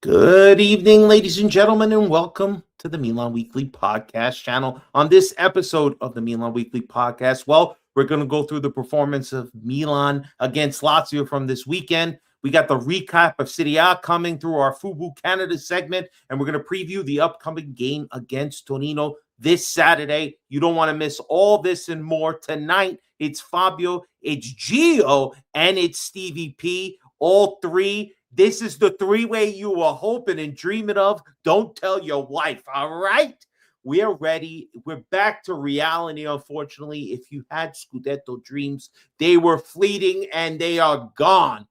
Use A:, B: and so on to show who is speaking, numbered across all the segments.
A: Good evening, ladies and gentlemen, and welcome to the Milan Weekly Podcast channel. On this episode of the Milan Weekly Podcast, we're going to go through the performance of Milan against Lazio from this weekend. We got the recap of Serie A coming through our FUBU Canada segment, and we're going to preview the upcoming game against Torino this Saturday. You don't want to miss all this and more tonight. It's Fabio, it's Gio, and it's Stevie P. All three. This is the three-way you were hoping and dreaming of. Don't tell your wife, all right? We are ready. We're back to reality, unfortunately. If you had Scudetto dreams, they were fleeting and they are gone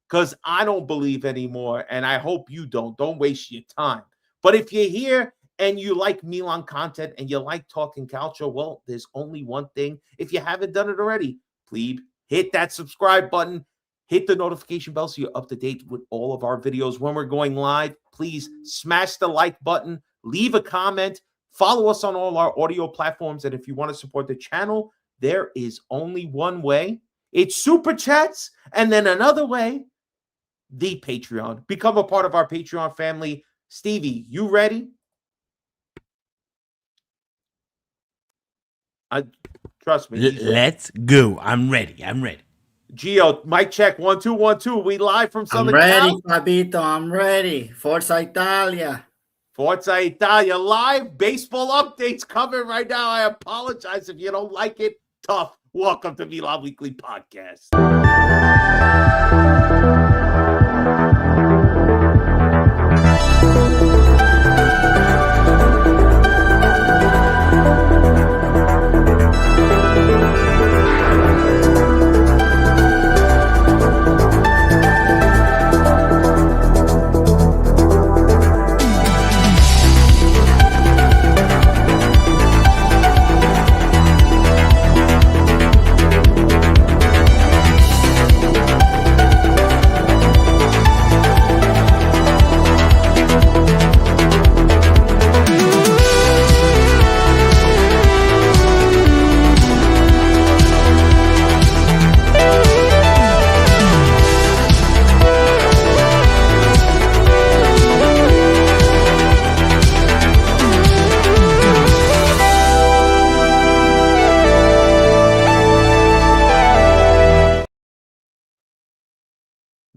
A: because I don't believe anymore, and I hope you don't. Don't waste your time. But if you're here and you like Milan content and you like talking calcio, well, there's only one thing. If you haven't done it already, please hit that subscribe button. Hit the notification bell so you're up to date with all of our videos. When we're going live, please smash the like button, leave a comment, follow us on all our audio platforms. And if you want to support the channel, there is only one way. It's Super Chats. And then another way, the Patreon. Become a part of our Patreon family. Stevie, you ready? Trust me.
B: Let's go. I'm ready.
A: Gio, mic check, 1 2 1 2. We live from Southern
C: Cal. I'm ready, Fabito. I'm ready. Forza Italia.
A: Forza Italia live baseball updates coming right now. I apologize if you don't like it. Tough. Welcome to Milan Weekly Podcast.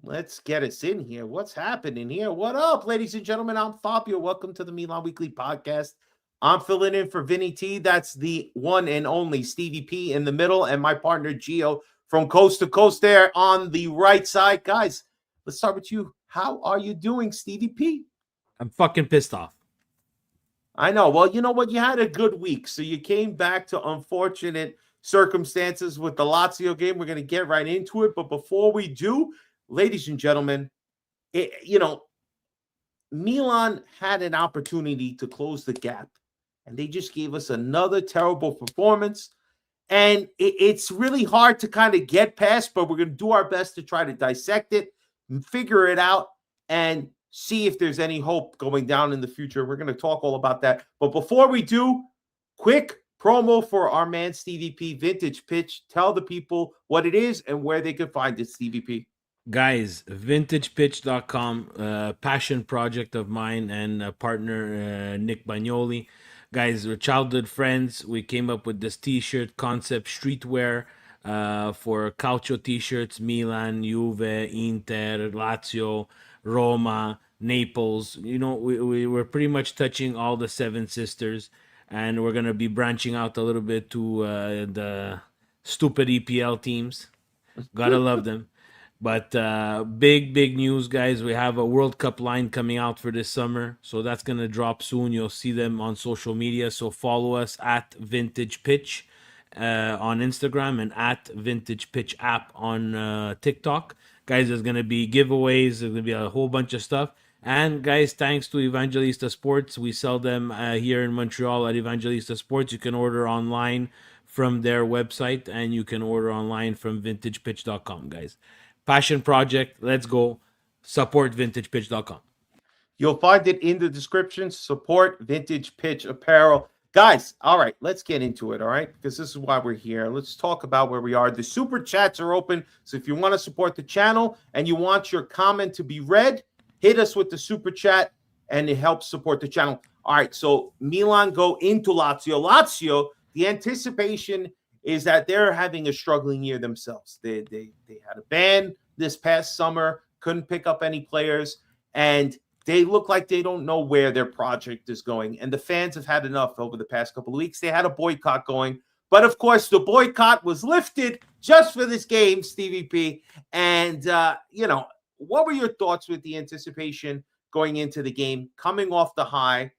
A: Let's get us in here. What's happening here? What up, ladies and gentlemen? I'm Fabio. Welcome to the Milan Weekly Podcast. I'm filling in for Vinny T. That's the one and only Stevie P in the middle, and my partner Gio from coast to coast there on the right side. Guys, let's start with you. How are you doing, Stevie P?
B: I'm fucking pissed off.
A: I know. Well, you know what? You had a good week, so you came back to unfortunate circumstances with the Lazio game. We're going to get right into it, but before we do, ladies and gentlemen, Milan had an opportunity to close the gap, and they just gave us another terrible performance. And it's really hard to kind of get past, but we're going to do our best to try to dissect it and figure it out and see if there's any hope going down in the future. We're going to talk all about that. But before we do, quick promo for our man Stevie P, Vintage Pitch. Tell the people what it is and where they can find it, Stevie P.
B: Guys, vintagepitch.com, passion project of mine and partner Nick Bagnoli. Guys, we're childhood friends. We came up with this t-shirt concept, streetwear for calcio t-shirts, Milan, Juve, Inter, Lazio, Roma, Naples. We're pretty much touching all the seven sisters, and we're going to be branching out a little bit to the stupid EPL teams. Gotta love them. But big news, guys. We have a World Cup line coming out for this summer. So that's going to drop soon. You'll see them on social media. So follow us at Vintage Pitch on Instagram and at Vintage Pitch app on TikTok. Guys, there's going to be giveaways. There's going to be a whole bunch of stuff. And guys, thanks to Evangelista Sports. We sell them here in Montreal at Evangelista Sports. You can order online from their website, and you can order online from vintagepitch.com, guys. Passion project. Let's go. Support vintagepitch.com.
A: You'll find it in the description. Support Vintage Pitch Apparel. Guys, all right, let's get into it, all right? Because this is why we're here. Let's talk about where we are. The super chats are open. So if you want to support the channel and you want your comment to be read, hit us with the super chat, and it helps support the channel. All right, so Milan go into Lazio. Lazio, the anticipation is that they're having a struggling year themselves. They had a ban this past summer, couldn't pick up any players, and they look like they don't know where their project is going. And the fans have had enough over the past couple of weeks. They had a boycott going. But of course, the boycott was lifted just for this game, Stevie P. And, what were your thoughts with the anticipation going into the game, coming off the high?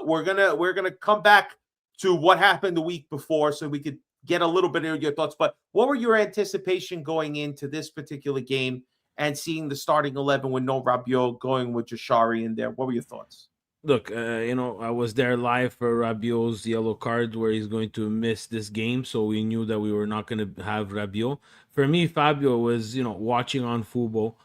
A: We're gonna come back to what happened the week before so we could get a little bit of your thoughts. But what were your anticipation going into this particular game and seeing the starting 11 with no Rabiot, going with Jashari in there? What were your thoughts?
B: Look, I was there live for Rabiot's yellow card where he's going to miss this game, so we knew that we were not going to have Rabiot. For me, Fabio was, watching on football,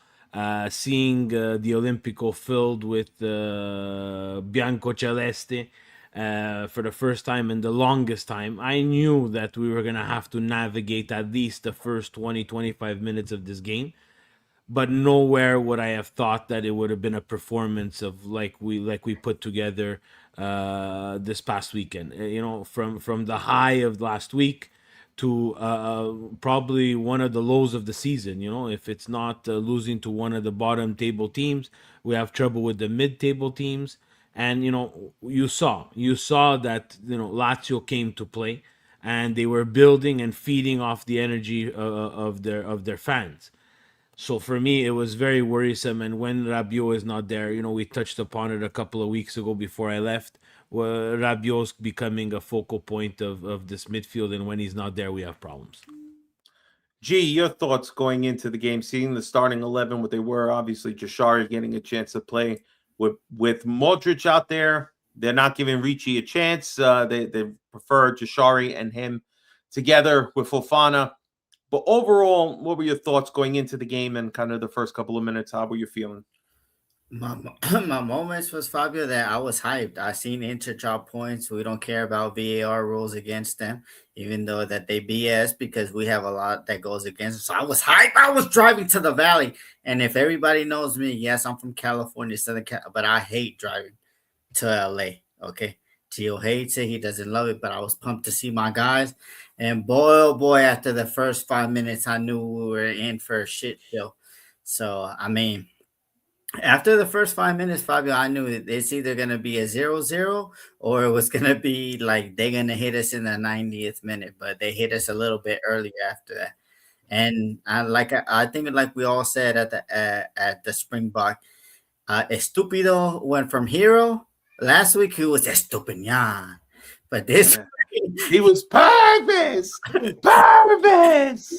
B: seeing the Olimpico filled with Bianco Celeste for the first time in the longest time. I knew that we were going to have to navigate at least the first 20-25 minutes of this game, but nowhere would I have thought that it would have been a performance of like we put together this past weekend. From the high of last week to probably one of the lows of the season. If it's not losing to one of the bottom table teams, we have trouble with the mid-table teams. And you saw that Lazio came to play, and they were building and feeding off the energy of their fans. So for me, it was very worrisome. And when Rabiot is not there, we touched upon it a couple of weeks ago before I left. Rabiot's becoming a focal point of this midfield, and when he's not there, we have problems.
A: G, your thoughts going into the game, seeing the starting 11, what they were, obviously Jashari getting a chance to play with Modric out there. They're not giving Ricci a chance. They prefer Jashari and him together with Fofana. But overall, what were your thoughts going into the game and kind of the first couple of minutes? How were you feeling?
C: My moments was Fabio that I was hyped. I seen Inter drop points. We don't care about VAR rules against them, even though that they BS because we have a lot that goes against us. So I was hyped. I was driving to the valley, and if everybody knows me, yes, I'm from California, Southern Cal, but I hate driving to LA. Okay, Gio hates it. He doesn't love it, but I was pumped to see my guys. And boy, oh boy, after the first 5 minutes, I knew we were in for a shit show. So I mean, after the first 5 minutes, Fabio, I knew it's either going to be a 0-0 or it was going to be like they're going to hit us in the 90th minute, but they hit us a little bit earlier after that. And I think like we all said at the Springbok, Estupido went from hero. Last week he was Estupinian, but this
A: he was purpose.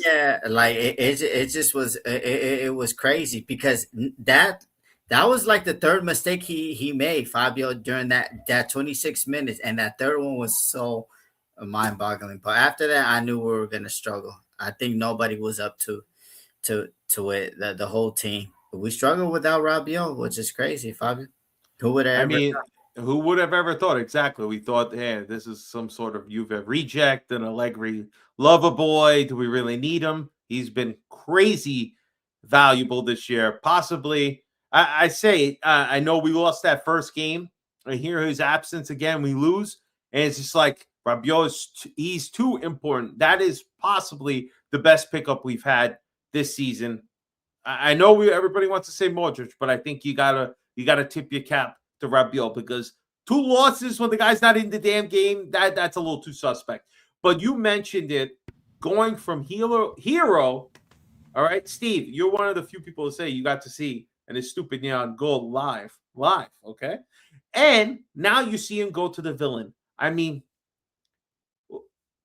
C: Yeah, like it just was it was crazy because that was like the third mistake he made, Fabio, during that 26 minutes, and that third one was so mind-boggling. But after that, I knew we were gonna struggle. I think nobody was up to it. The whole team. We struggled without Rabiot, which is crazy, Fabio. Who would have
A: who would have ever thought? Exactly. We thought, hey, this is some sort of Juve reject, an Allegri lover boy. Do we really need him? He's been crazy valuable this year. Possibly, I know we lost that first game. I hear his absence again. We lose. And it's just like Rabiot, he's too important. That is possibly the best pickup we've had this season. I know everybody wants to say Modric, but I think you gotta tip your cap to Rabiot because 2 losses when the guy's not in the damn game, that's a little too suspect. But you mentioned it, going from hero. All right, Steve, you're one of the few people to say you got to see an Estupinian go live, okay? And now you see him go to the villain. I mean,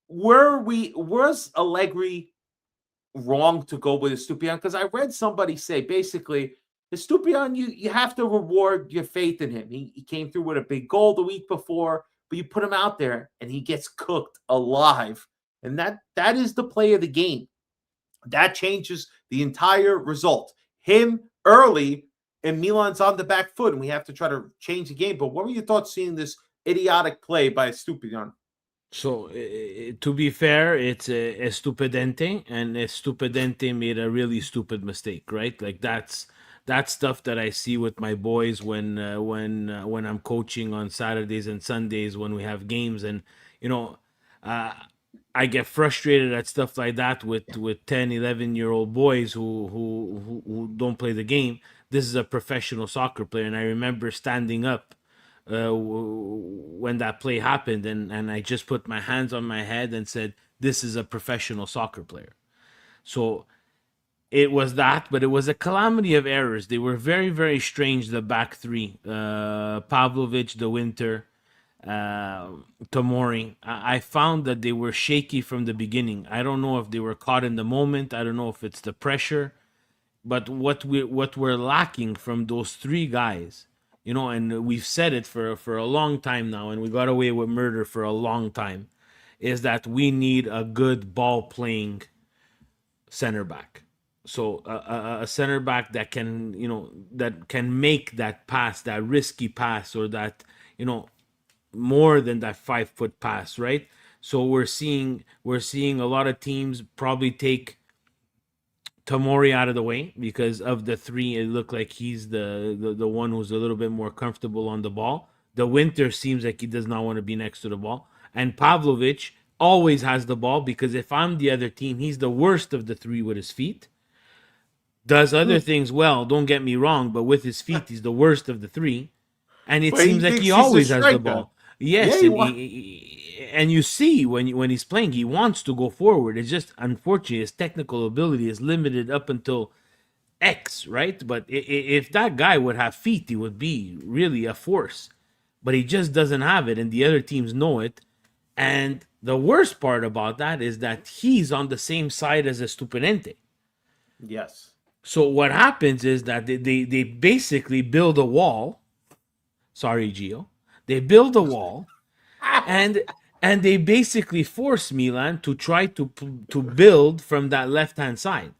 A: was Allegri wrong to go with Estupinian? Because I read somebody say basically, Estupinian, you have to reward your faith in him. He came through with a big goal the week before, but you put him out there and he gets cooked alive. And that is the play of the game. That changes the entire result. Him early, and Milan's on the back foot, and we have to try to change the game. But what were your thoughts seeing this idiotic play by Estupinian?
B: So, to be fair, it's Estupidente, and Estupidente made a really stupid mistake, right? Like that's That's stuff that I see with my boys when I'm coaching on Saturdays and Sundays when we have games, and you know, uh, I get frustrated at stuff like that with 10, 11-year-old boys who don't play the game. This is a professional soccer player, and I remember standing up when that play happened, and I just put my hands on my head and said, "This is a professional soccer player." So it was that, but it was a calamity of errors. They were very, very strange. The back three, Pavlovic, the Winter, uh, Tomori. I found that they were shaky from the beginning. I don't know if they were caught in the moment. I don't know if it's the pressure, but what we're lacking from those three guys, and we've said it for a long time now, and we got away with murder for a long time, is that we need a good ball playing center back. So a center back that can make that pass, that risky pass, or that more than that 5 foot pass, right? So we're seeing a lot of teams probably take Tomori out of the way because of the three. It looked like he's the one who's a little bit more comfortable on the ball. The Winter seems like he does not want to be next to the ball, and Pavlovic always has the ball because if I'm the other team, he's the worst of the three with his feet. Does other things well, don't get me wrong, but with his feet, he's the worst of the three. And it
A: But he
B: seems like
A: thinks
B: he
A: he's a
B: always has the
A: striker.
B: ball.
A: Yeah,
B: Yes,
A: he
B: and you see when he's playing, he wants to go forward. It's just unfortunately his technical ability is limited up until X, right? But if that guy would have feet, he would be really a force. But he just doesn't have it, and the other teams know it. And the worst part about that is that he's on the same side as a Stupinente.
A: Yes.
B: So what happens is that they basically build a wall. Sorry, Gio. They build a wall, and they basically force Milan to try to build from that left hand side,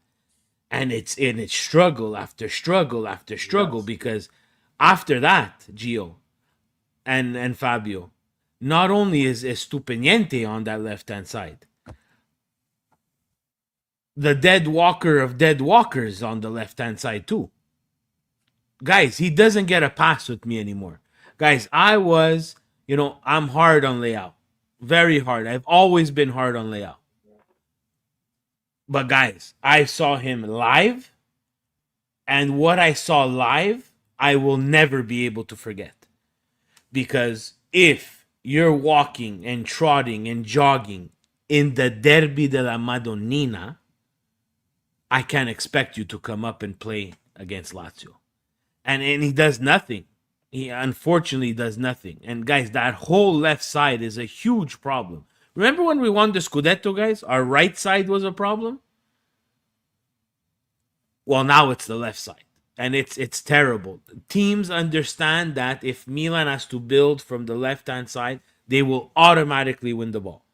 B: and it's struggle after struggle after struggle
A: Yes.
B: because after that, Gio and Fabio, not only is Estupiniente on that left hand side, the dead walker of dead walkers on the left hand side too. Guys, he doesn't get a pass with me anymore. Guys, I'm hard on layout. Very hard. I've always been hard on layout. But guys, I saw him live, and what I saw live, I will never be able to forget. Because if you're walking and trotting and jogging in the Derby de la Madonnina, I can't expect you to come up and play against Lazio. And he does nothing. He unfortunately does nothing. And guys, that whole left side is a huge problem. Remember when we won the Scudetto, guys? Our right side was a problem. Well, now it's the left side, and it's terrible. Teams understand that if Milan has to build from the left hand side, they will automatically win the ball.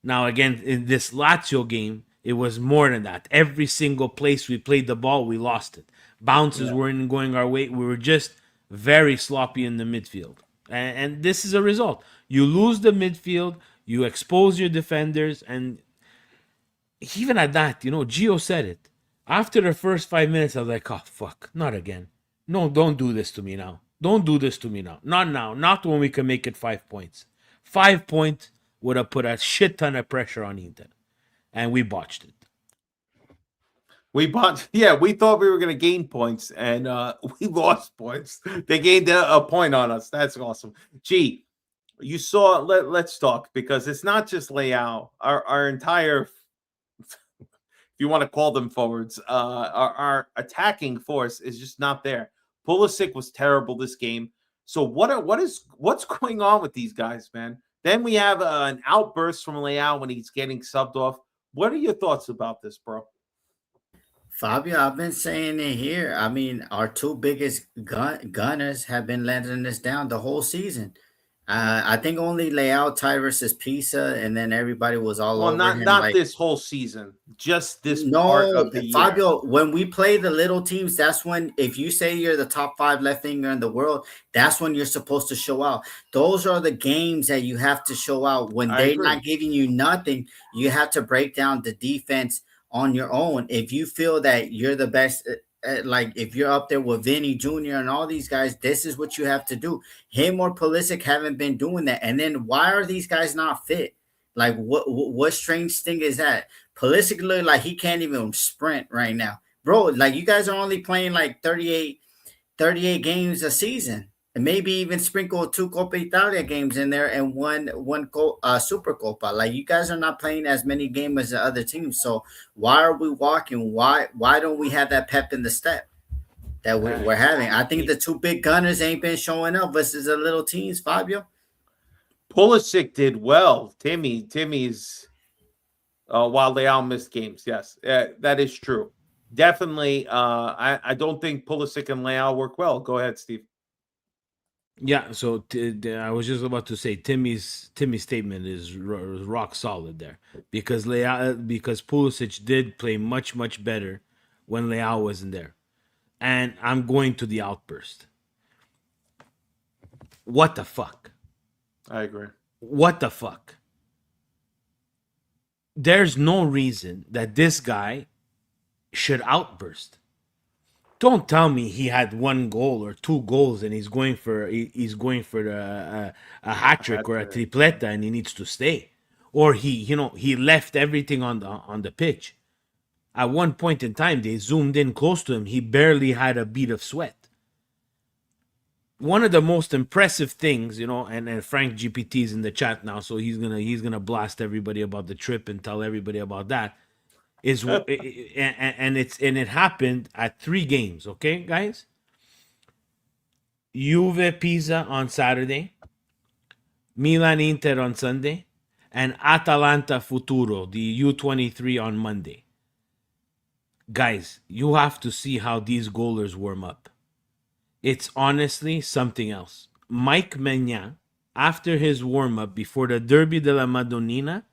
B: Now, again, in this Lazio game, it was more than that. Every single place we played the ball, we lost it. Bounces weren't going our way. We were just very sloppy in the midfield. And this is a result. You lose the midfield, you expose your defenders, and even at that, Gio said it. After the first 5 minutes, I was like, oh, fuck, not again. No, don't do this to me now. Don't do this to me now. Not now. Not when we can make it 5 points. 5 points would have put a shit ton of pressure on Inter. And we botched it.
A: We thought we were going to gain points, and we lost points. They gained a point on us. That's awesome. Gee, you saw, let's talk, because it's not just layout. Our entire, if you want to call them forwards, our attacking force is just not there. Pulisic was terrible this game. So what's going on with these guys, man? Then we have an outburst from Leao when he's getting subbed off. What are your thoughts about this, bro?
C: Fabio, I've been saying it here. I mean, our two biggest gunners have been letting us down the whole season. I think only Leao tied versus Pisa, and then everybody was all
A: Well,
C: over
A: not
C: him. Like,
A: this whole season, just this part
C: no,
A: of the year.
C: Fabio, when we play the little teams, that's when, if you say you're the top 5 left winger in the world, that's when you're supposed to show out. Those are the games that you have to show out. When they're not giving you nothing, you have to break down the defense on your own. If you feel that you're the best, like if you're up there with Vinny Jr. and all these guys, this is what you have to do. Him or Pulisic haven't been doing that. And then why are these guys not fit? Like what strange thing is that? Pulisic look like he can't even sprint right now. Bro, like you guys are only playing like 38 games a season. And maybe even sprinkle 2 Coppa Italia games in there and one Super Copa. Like you guys are not playing as many games as the other teams. So why are we walking? Why don't we have that pep in the step that we're having? I think the two big gunners ain't been showing up versus the little teams, Fabio.
A: Pulisic did well. Timmy's while Leao missed games. Yes, that is true. Definitely. I don't think Pulisic and Leao work well. Go ahead, Steve.
B: Yeah, so I was just about to say Timmy's statement is rock solid there because Pulisic did play much better when Leao wasn't there, and I'm going to the outburst. What the fuck?
A: I agree.
B: What the fuck? There's no reason that this guy should outburst. Don't tell me he had 1 goal or 2 goals and he's going for a hat trick or a tripleta and he needs to stay, or he left everything on the pitch. At one point in time, they zoomed in close to him. He barely had a bead of sweat. One of the most impressive things, and Frank GPT is in the chat now, so he's gonna blast everybody about the trip and tell everybody about that. It happened at 3 games, okay, guys? Juve Pisa on Saturday, Milan Inter on Sunday, and Atalanta Futuro, the U23 on Monday. Guys, you have to see how these goalers warm up. It's honestly something else. Mike Maignan, after his warm-up before the Derby della Madonnina,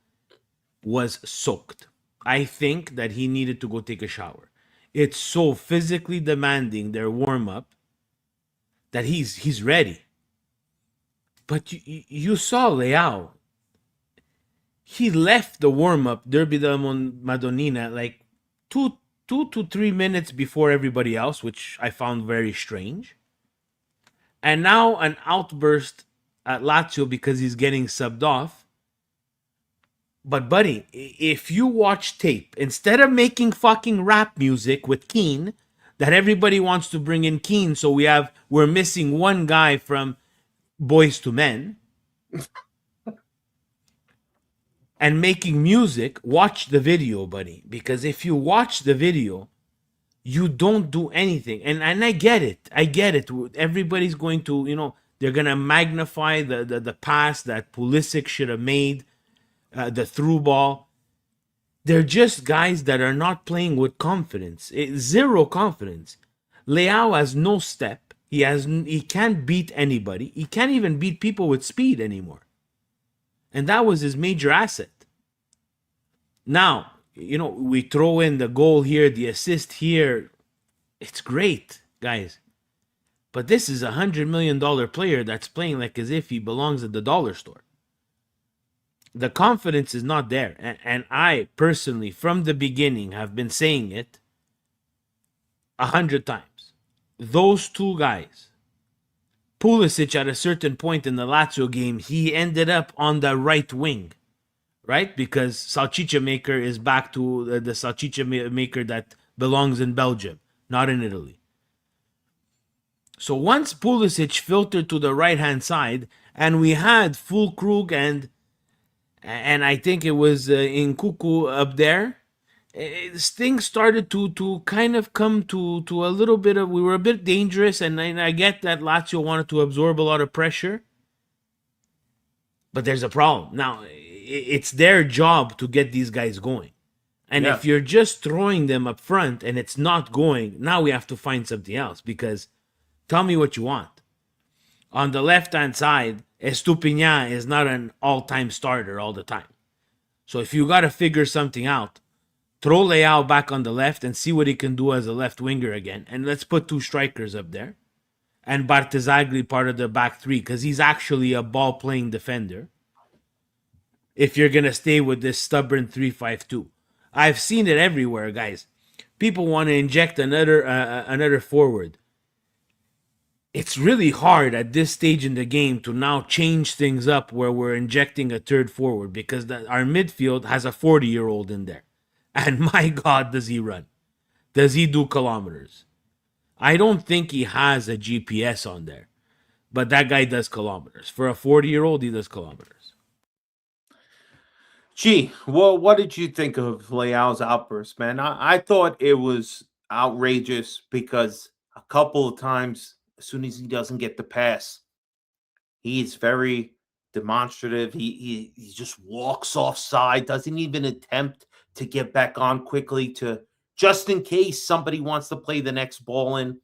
B: was soaked. I think that he needed to go take a shower. It's so physically demanding, their warm-up, that he's ready. But you saw Leao. He left the warm-up, Derby della Madonnina, like 2 to 3 minutes before everybody else, which I found very strange. And now an outburst at Lazio because he's getting subbed off. But buddy, if you watch tape, instead of making fucking rap music with Keane, that everybody wants to bring in Keane, so we're missing one guy from Boys to Men, and making music, watch the video, buddy. Because if you watch the video, you don't do anything. And I get it. Everybody's going to, they're going to magnify the pass that Pulisic should have made, the through ball. They're just guys that are not playing with confidence. Zero confidence. Leao has no step. He can't beat anybody. He can't even beat people with speed anymore. And that was his major asset. Now, we throw in the goal here, the assist here. It's great, guys. But this is $100 million player that's playing like as if he belongs at the dollar store. The confidence is not there. And I personally, from the beginning, have been saying it 100 times. Those two guys, Pulisic at a certain point in the Lazio game, he ended up on the right wing, right? Because Salchicha Maker is back to the Salchicha Maker that belongs in Belgium, not in Italy. So once Pulisic filtered to the right-hand side, and we had Fulkrug and I think it was in Cuckoo up there, things started to kind of come to a little bit of, we were a bit dangerous, and I get that Lazio wanted to absorb a lot of pressure. But there's a problem. Now, it's their job to get these guys going. And if you're just throwing them up front and it's not going, now we have to find something else. Because tell me what you want. On the left-hand side, Estupinian is not an all-time starter all the time. So if you got to figure something out, throw Leao back on the left and see what he can do as a left winger again. And let's put 2 strikers up there. And Bartesagli part of the back 3, because he's actually a ball-playing defender. If you're going to stay with this stubborn 3-5-2. I've seen it everywhere, guys. people want to inject another forward. It's really hard at this stage in the game to now change things up where we're injecting a third forward because our midfield has a 40-year-old in there. And my God, does he run? Does he do kilometers? I don't think he has a GPS on there, but that guy does kilometers. For a 40-year-old, he does kilometers.
A: Gee, well, what did you think of Leao's outburst, man? I thought it was outrageous because a couple of times, as soon as he doesn't get the pass, he's very demonstrative. He just walks offside, doesn't even attempt to get back on quickly to just in case somebody wants to play the next ball in.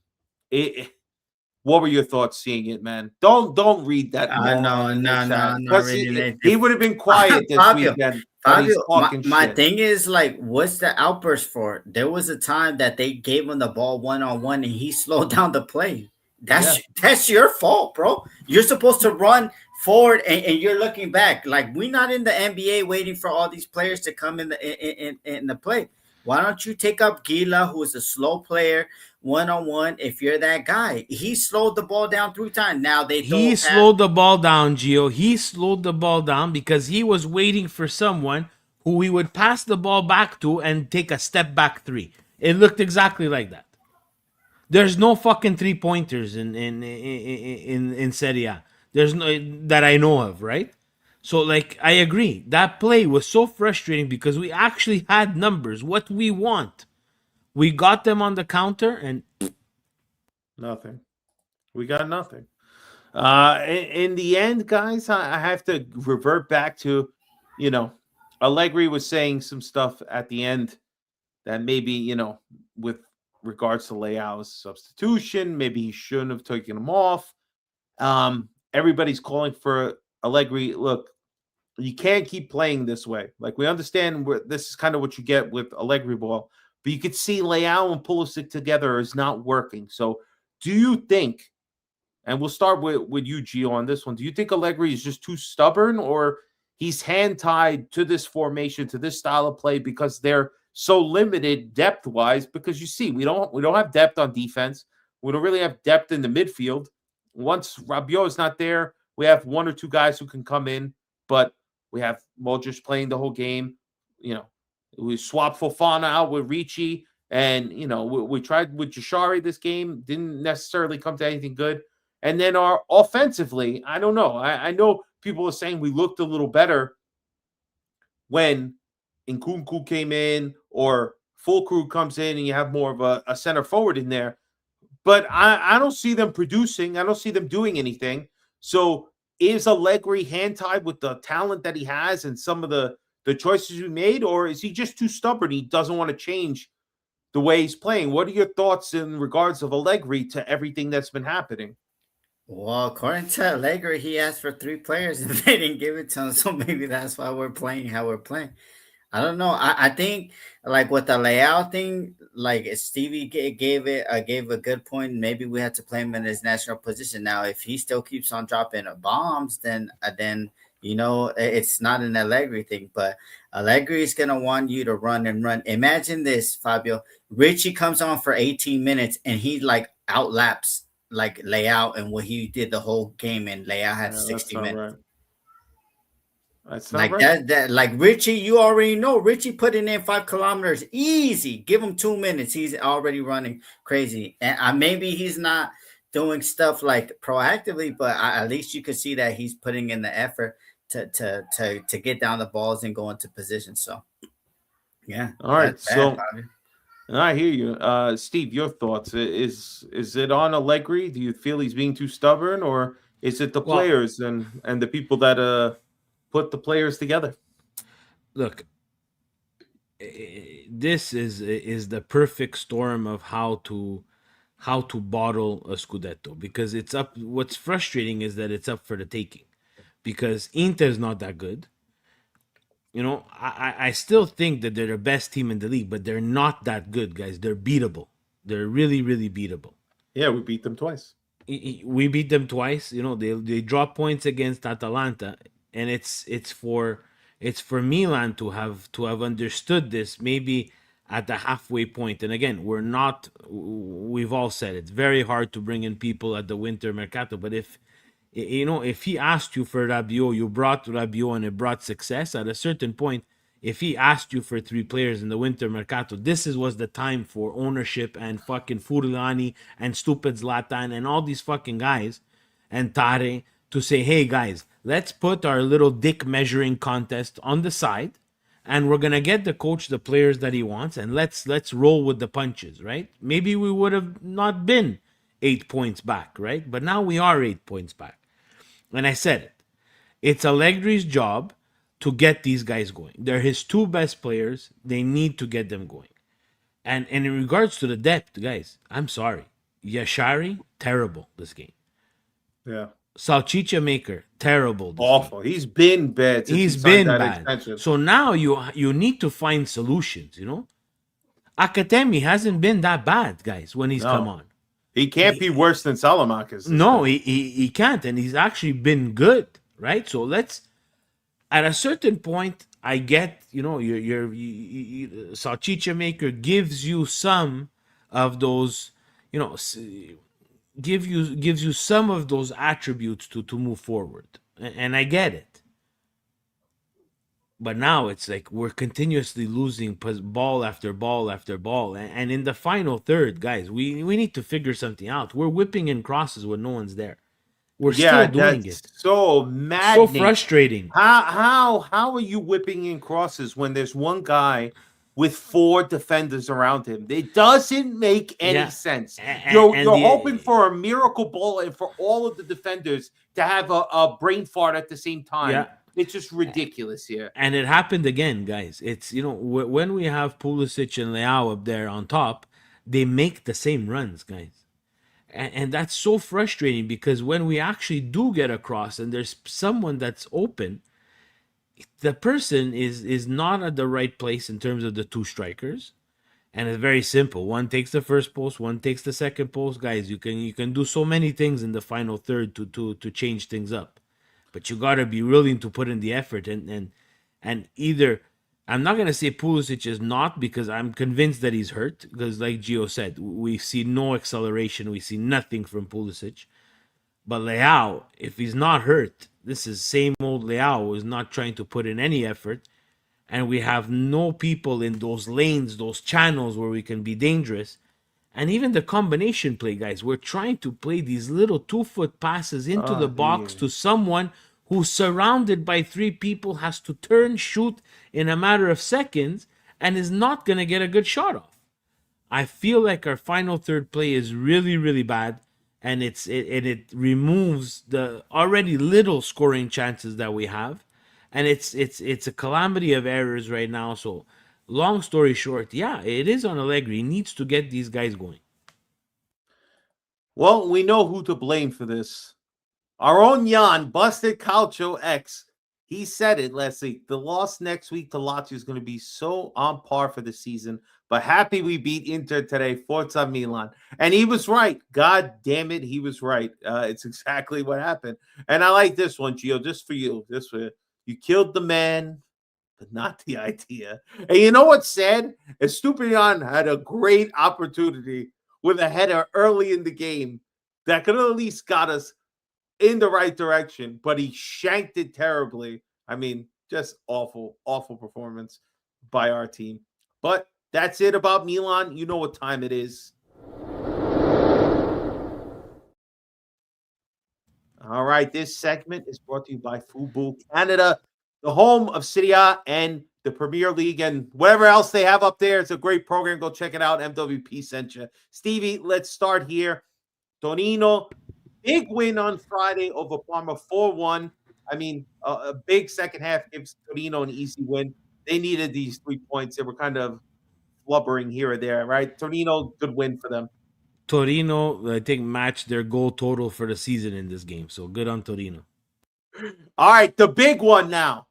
A: What were your thoughts seeing it, man? Don't read that moron
C: No,
A: in the
C: no, no,
A: chat
C: I'm not
A: because
C: reading it.
A: he would have been quiet this
C: Fabio,
A: weekend, but he's
C: Fabio,
A: talking
C: my
A: shit.
C: thing is like, what's the outburst for? There was a time that they gave him the ball 1-on-1 and he slowed down the play.
A: Yeah.
C: That's your fault, bro. You're supposed to run forward and you're looking back. Like we're not in the NBA waiting for all these players to come in the play. Why don't you take up Gila, who is a slow player, 1-on-1? If you're that guy, he slowed the ball down 3 times. Now they throw
B: He
C: a pass.
B: slowed the ball down, Gio. He slowed the ball down because he was waiting for someone who he would pass the ball back to and take a step back three. It looked exactly like that. There's no fucking 3-pointers in Serie A. There's no that I know of, right? So like I agree. That play was so frustrating because we actually had numbers, what we want. We got them on the counter and
A: Nothing. We got nothing. In the end, guys, I have to revert back to, Allegri was saying some stuff at the end that maybe, with regards to Leao's substitution, maybe he shouldn't have taken him off. Everybody's calling for Allegri. Look, you can't keep playing this way. Like we understand this is kind of what you get with Allegri ball, but you could see Leao and Pulisic together is not working. So, do you think? And we'll start with you, Gio, on this one. Do you think Allegri is just too stubborn, or he's hand tied to this formation, to this style of play, because they're so limited depth wise? Because you see, we don't have depth on defense. We don't really have depth in the midfield. Once Rabiot is not there, we have one or two guys who can come in, but we have Modric playing the whole game. We swapped Fofana out with Ricci, and we tried with Jashari this game. Didn't necessarily come to anything good. And then our offensively, I don't know. I know people are saying we looked a little better when Nkunku came in or Full Crew comes in and you have more of a center forward in there. But I don't see them producing. I don't see them doing anything. So is Allegri hand-tied with the talent that he has and some of the choices we made, or is he just too stubborn? He doesn't want to change the way he's playing. What are your thoughts in regards of Allegri to everything that's been happening?
C: Well, according to Allegri, he asked for 3 players and they didn't give it to him. So maybe that's why we're playing how we're playing. I don't know. I think like with the layout thing, like Stevie gave a good point. Maybe we had to play him in his national position. Now, if he still keeps on dropping bombs, then it's not an Allegri thing. But Allegri is gonna want you to run and run. Imagine this, Fabio. Richie comes on for 18 minutes and he like outlaps like layout and what he did the whole game, and layout had 60 minutes.
A: Right. That's
C: Like
A: not right.
C: that, like Richie, you already know Richie putting in 5 kilometers easy. Give him 2 minutes, he's already running crazy. And maybe he's not doing stuff like proactively, but at least you could see that he's putting in the effort to get down the balls and go into position. So, yeah.
A: All right. So
C: bad,
A: I hear you, Steve. Your thoughts? Is it on Allegri? Do you feel he's being too stubborn, or is it the players and the people that put the players together?
B: Look, this is the perfect storm of how to bottle a scudetto, because it's up. What's frustrating is that it's up for the taking, because Inter's not that good. I still think that they're the best team in the league, but they're not that good, guys. They're beatable. They're really, really beatable.
A: Yeah, we beat them twice.
B: We beat them twice. They drop points against Atalanta, and it's for Milan to have understood this maybe at the halfway point. And again, we've all said it's very hard to bring in people at the winter mercato. But if he asked you for Rabiot, you brought Rabiot and it brought success. At a certain point, if he asked you for 3 players in the winter mercato, was the time for ownership and fucking Furlani and stupid Zlatan and all these fucking guys and Tare to say, hey guys, let's put our little dick measuring contest on the side, and we're gonna get the coach the players that he wants, and let's roll with the punches, right? Maybe we would have not been 8 points back, right? But now we are 8 points back. And I said it. It's Allegri's job to get these guys going. They're his 2 best players. They need to get them going. And in regards to the depth, guys, I'm sorry. Yashari, terrible this game.
A: Yeah.
B: Salchicha Maker, terrible.
A: Awful.
B: Game.
A: He's been bad.
B: He's been bad. Extension. So now you need to find solutions, Akatemi hasn't been that bad, guys, when he's come on.
A: He can't be worse than Salamakis.
B: No, he can't. And he's actually been good, right? So at a certain point, I get, your Salchicha Maker gives you some of those, gives you some of those attributes to move forward, and I get it. But now it's like we're continuously losing ball after ball after ball, and in the final third, guys, we need to figure something out. We're whipping in crosses when no one's there. We're still doing it.
A: So maddening.
B: So frustrating.
A: How are you whipping in crosses when there's one guy with 4 defenders around him? It doesn't make any sense. You're hoping for a miracle ball and for all of the defenders to have a brain fart at the same time. Yeah. It's just ridiculous here.
B: And it happened again, guys. It's, when we have Pulisic and Leao up there on top, they make the same runs, guys. And that's so frustrating because when we actually do get across and there's someone that's open, the person is not at the right place in terms of the 2 strikers. And it's very simple. One takes the first post, one takes the second post. Guys, you can do so many things in the final third to change things up. But you got to be willing to put in the effort. And either, I'm not going to say Pulisic is not, because I'm convinced that he's hurt. Because like Gio said, we see no acceleration. We see nothing from Pulisic. But Leao, if he's not hurt, this is same old Leao who is not trying to put in any effort. And we have no people in those lanes, those channels where we can be dangerous. And even the combination play, guys, we're trying to play these little 2-foot passes into the box to someone who's surrounded by 3 people, has to turn, shoot in a matter of seconds, and is not going to get a good shot off. I feel like our final third play is really, really bad, and it removes the already little scoring chances that we have. And it's a calamity of errors right now. So long story short, yeah, it is on Allegri. He needs to get these guys going.
A: Well, we know who to blame for this. Our own Jan, Busted Calcio X. He said it last week. The loss next week to Lazio is going to be so on par for the season. But happy we beat Inter today. Forza Milan. And he was right. God damn it, he was right. It's exactly what happened. And I like this one, Gio, just for you. You killed the man, but not the idea. And you know what's sad? Estupiñán had a great opportunity with a header early in the game that could have at least got us in the right direction, but he shanked it terribly. I mean, just awful, awful performance by our team. But that's it about Milan. You know what time it is. All right, this segment is brought to you by Football Canada, the home of Serie A and the Premier League and whatever else they have up there. It's a great program. Go check it out. MWP sent you. Stevie, let's start here. Torino, big win on Friday over Parma, 4-1. I mean, a big second half gives Torino an easy win. They needed these 3 points. They were kind of blubbering here or there, right? Torino, good win for them.
B: Torino, I think, matched their goal total for the season in this game. So good on Torino.
A: All right, the big one now.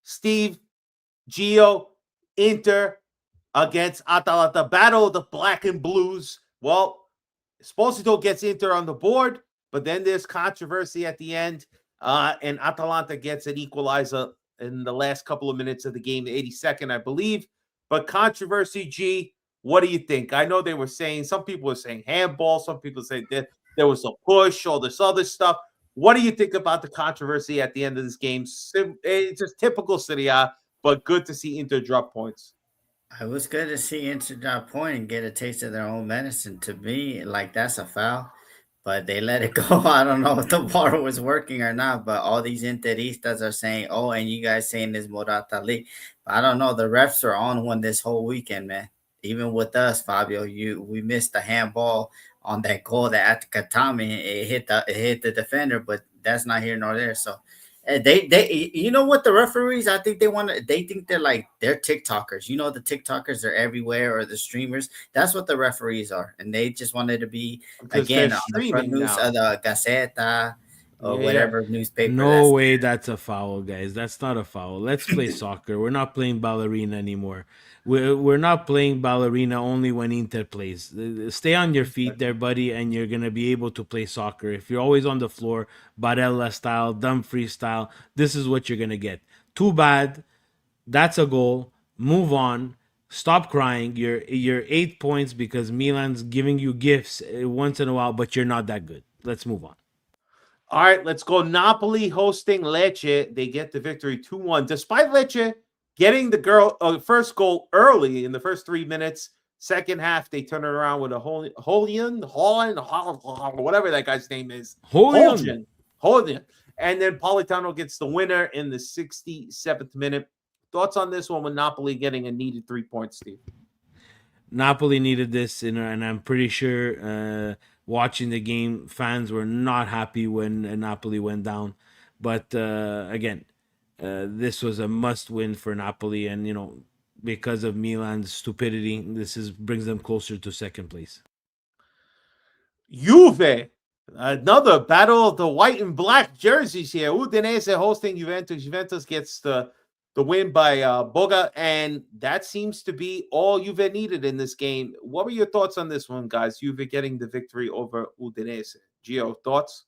A: Steve, Gio, Inter against Atalanta. Battle of the Black and Blues. Well, Esposito gets Inter on the board, but then there's controversy at the end, and Atalanta gets an equalizer in the last couple of minutes of the game, the 82nd, I believe. But controversy, G, what do you think? I know they were saying, some people were saying handball, some people say that there was a push, all this other stuff. What do you think about the controversy at the end of this game? It's just typical Serie A, but good to see Inter drop points.
C: It was good to see Inter drop point and get a taste of their own medicine. To me, like that's a foul, but they let it go. I don't know if the bar was working or not, but all these Interistas are saying, "Oh, and you guys saying this Morata League." I don't know. The refs are on one this whole weekend, man. Even with us, Fabio, we missed the handball on that goal that at the Katami it hit the defender, but that's not here nor there. So they you know what, the referees, I think they think they're TikTokers. You know, the TikTokers are everywhere, or the streamers. That's what the referees are, and they just wanted to be
A: Because they're
C: again on the front
A: streaming
C: news
A: now.
C: of the Gazeta or
A: Yeah, yeah.
C: whatever newspaper.
B: No
C: That's
B: way that's a foul, guys. That's not a foul. Let's play soccer. We're not playing ballerina anymore. We're not playing ballerina only when Inter plays. Stay on your feet there, buddy, and you're going to be able to play soccer. If you're always on the floor, Barella style, Dumfries style, this is what you're going to get. Too bad. That's a goal. Move on. Stop crying. You're 8 points because Milan's giving you gifts once in a while, but you're not that good. Let's move on.
A: All right, let's go. Napoli hosting Lecce. They get the victory 2-1. Despite Lecce getting the first goal early in the first 3 minutes, second half, they turn it around with a Holland, whatever that guy's name is.
B: Holland.
A: And then Politano gets the winner in the 67th minute. Thoughts on this one with Napoli getting a needed 3 points, Steve?
B: Napoli needed this, and I'm pretty sure watching the game, fans were not happy when Napoli went down. But again, this was a must-win for Napoli, and because of Milan's stupidity, brings them closer to second place.
A: Juve, another battle of the white and black jerseys here. Udinese hosting Juventus. Juventus gets the win by Boga, and that seems to be all Juve needed in this game. What were your thoughts on this one, guys? Juve getting the victory over Udinese. Gio, thoughts?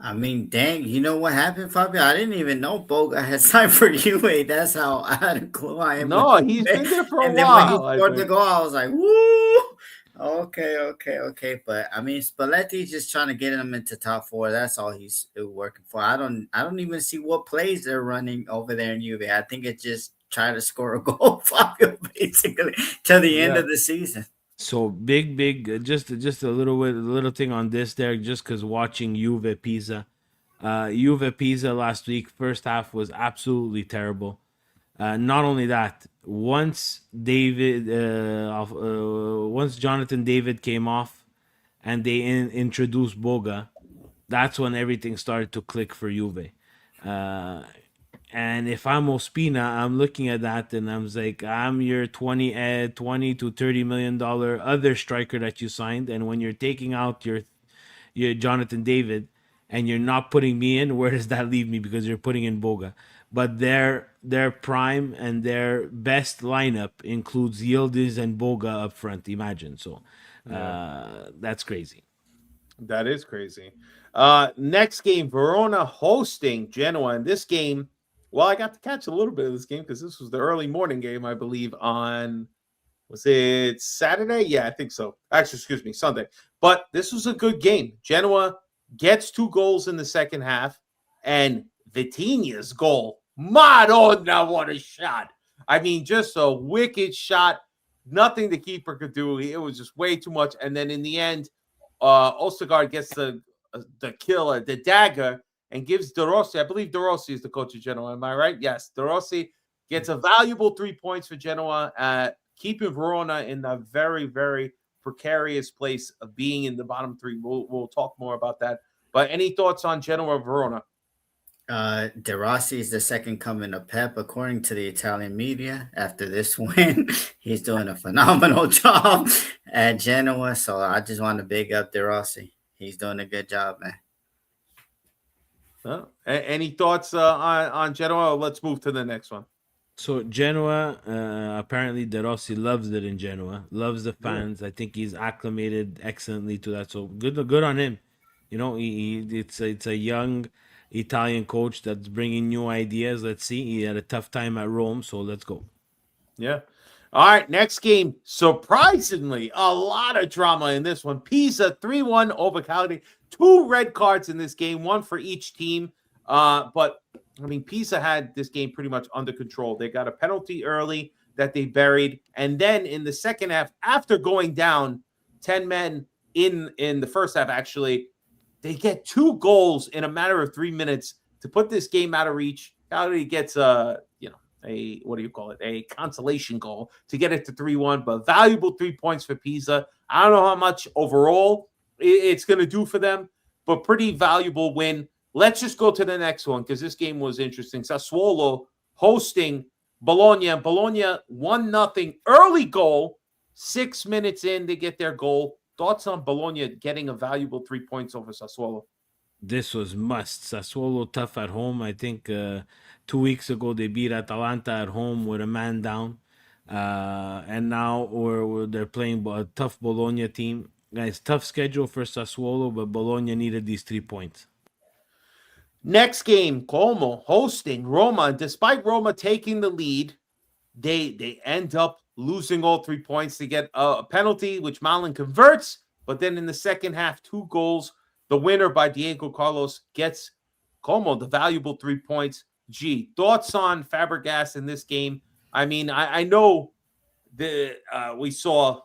C: I mean, dang, you know what happened, Fabio? I didn't even know Boga had signed for Juve. That's how I had a clue I am.
A: No, he's been there for a
C: and then when he
A: while.
C: scored the goal, I was like, woo! Okay. But I mean, Spalletti's just trying to get him into top four. That's all he's working for. I don't even see what plays they're running over there in Juve. I think it's just try to score a goal, Fabio, basically, till the end of the season.
B: So big, just a little thing on this there, just because watching Juve Pisa last week, first half was absolutely terrible. Not only that, once Jonathan David came off, and they introduced Boga, that's when everything started to click for Juve. And if I'm Ospina, I'm looking at that and I'm like, I'm your 20 to $30 million other striker that you signed. And when you're taking out your Jonathan David and you're not putting me in, where does that leave me? Because you're putting in Boga. But their prime and their best lineup includes Yildiz and Boga up front. Imagine. So that's crazy.
A: That is crazy. Next game, Verona hosting Genoa. In this game, well, I got to catch a little bit of this game because this was the early morning game, I believe, on, was it Saturday? Yeah, I think so. Actually, excuse me, Sunday. But this was a good game. Genoa gets 2 goals in the second half, and Vitinha's goal, Madonna, what a shot. I mean, just a wicked shot. Nothing the keeper could do. It was just way too much. And then in the end, Ostergaard gets the killer, the dagger, and gives De Rossi. I believe De Rossi is the coach of Genoa. Am I right? Yes. De Rossi gets a valuable 3 points for Genoa, keeping Verona in a very, very precarious place of being in the bottom 3. We'll talk more about that. But any thoughts on Genoa Verona?
C: De Rossi is the second coming of Pep, according to the Italian media. After this win, he's doing a phenomenal job at Genoa. So I just want to big up De Rossi. He's doing a good job, man.
A: Any thoughts on Genoa? Let's move to the next one.
B: So Genoa, apparently De Rossi loves it in Genoa, loves the fans. I think he's acclimated excellently to that. So good on him. It's a young Italian coach that's bringing new ideas. Let's see. He had a tough time at Rome, so let's go.
A: Yeah. All right, next game. Surprisingly, a lot of drama in this one. Pisa 3-1 over Cagliari. 2 red cards in this game, one for each team. But I mean, Pisa had this game pretty much under control. They got a penalty early that they buried, and then in the second half, after going down 10 men in the first half, actually, they get 2 goals in a matter of 3 minutes to put this game out of reach. Cagliari gets a a consolation goal to get it to 3-1, but valuable 3 points for Pisa. I don't know how much overall it's going to do for them, but pretty valuable win. Let's just go to the next one because this game was interesting. Sassuolo hosting Bologna. Bologna 1-0 early goal. 6 minutes in, they get their goal. Thoughts on Bologna getting a valuable 3 points over Sassuolo?
B: This was must. Sassuolo tough at home. I think 2 weeks ago they beat Atalanta at home with a man down, and now they're playing a tough Bologna team. Guys, tough schedule for Sassuolo, but Bologna needed these 3 points.
A: Next game, Como hosting Roma. Despite Roma taking the lead, they end up losing all 3 points to get a penalty, which Milan converts. But then in the second half, 2 goals. The winner by Diego Carlos gets Como the valuable 3 points. G, thoughts on Fabregas in this game? I mean, I know we saw,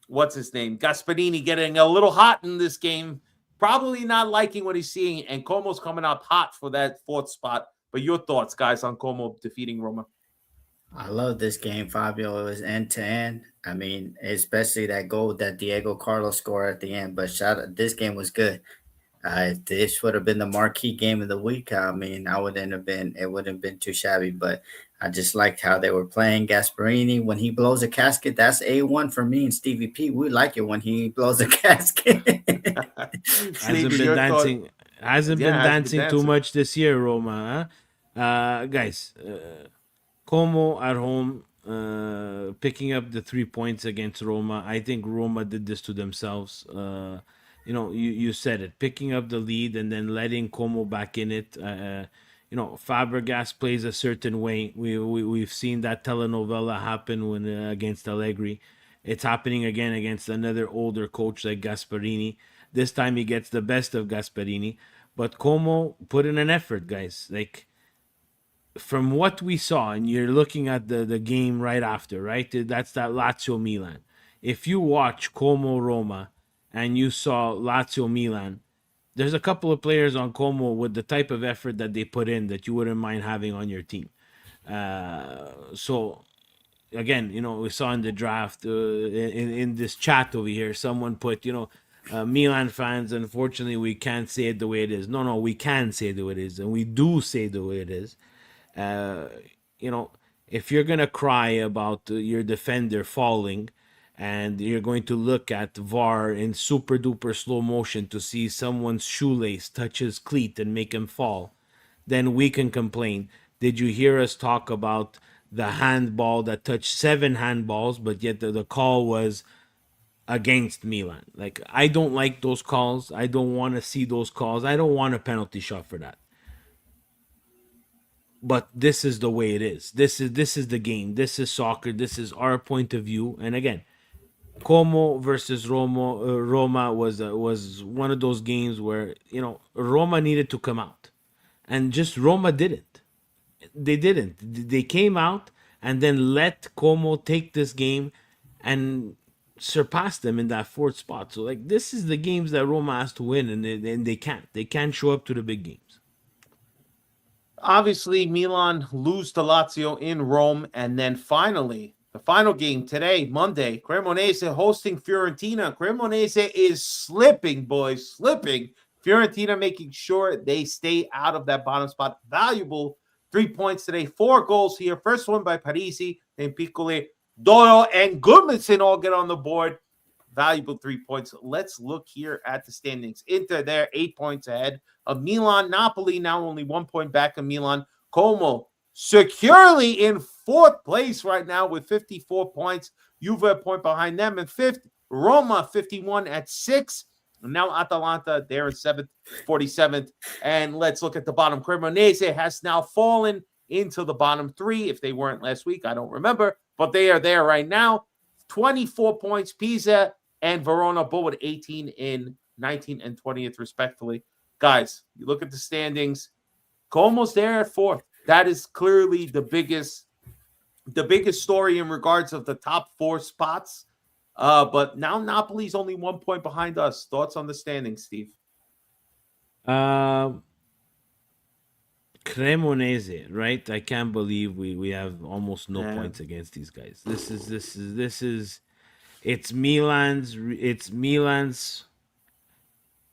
A: what's his name, Gasperini getting a little hot in this game, probably not liking what he's seeing, and Como's coming up hot for that 4th spot. But your thoughts, guys, on Como defeating Roma?
C: I love this game, Fabio. It was end to end. I mean, especially that goal that Diego Carlos scored at the end. But this game was good. This would have been the marquee game of the week. I mean, it wouldn't have been too shabby, but I just liked how they were playing. Gasparini, when he blows a casket, that's A1 for me and Stevie P. We like it when he blows a casket.
B: Hasn't been dancing too much this year, Roma. Huh? Guys, Como at home, picking up the 3 points against Roma. I think Roma did this to themselves. You said it, picking up the lead and then letting Como back in it. Fabregas plays a certain way. We've seen that telenovela happen when against Allegri. It's happening again against another older coach like Gasparini. This time he gets the best of Gasparini. But Como put in an effort, guys. Like, from what we saw, and you're looking at the game right after, right? That's that Lazio Milan. If you watch Como Roma and you saw Lazio Milan, there's a couple of players on Como with the type of effort that they put in that you wouldn't mind having on your team. So again, we saw in the draft, in this chat over here, someone put, Milan fans, unfortunately, we can't say it the way it is. No, we can say it the way it is, and we do say it the way it is. If you're going to cry about your defender falling, and you're going to look at VAR in super duper slow motion to see someone's shoelace touch his cleat and make him fall, then we can complain. Did you hear us talk about the handball that touched 7 handballs, but yet the call was against Milan? Like, I don't like those calls. I don't want to see those calls. I don't want a penalty shot for that. But this is the way it is. This is the game. This is soccer. This is our point of view. And again, Como versus Roma was one of those games where Roma needed to come out, and just Roma didn't. They didn't. They came out and then let Como take this game and surpass them in that 4th spot. So this is the games that Roma has to win, and they can't. They can't show up to the big games.
A: Obviously, Milan lose to Lazio in Rome, and then finally, the final game today, Monday, Cremonese hosting Fiorentina. Cremonese is slipping, boys, slipping. Fiorentina making sure they stay out of that bottom spot. Valuable 3 points today. 4 goals here. First one by Parisi, then Piccoli, Doro, and Goodmanson all get on the board. Valuable 3 points. Let's look here at the standings. Inter there, 8 points ahead of Milan. Napoli now only 1 point back of Milan. Como securely in 4th place right now with 54 points. Juve a point behind them in 5th. Roma 51 at 6. And now Atalanta there in 7th, 47th. And let's look at the bottom. Cremonese has now fallen into the bottom 3. If they weren't last week, I don't remember. but they are there right now. 24 points. Pisa and Verona both with 18 in 19 and 20th, respectively. Guys, you look at the standings. Como's there at fourth. That is clearly the biggest story in regards of the top 4 spots. But now Napoli's only 1 point behind us. Thoughts on the standings, Steve?
B: Cremonese, right? I can't believe we have almost no points against these guys. This is it's Milan's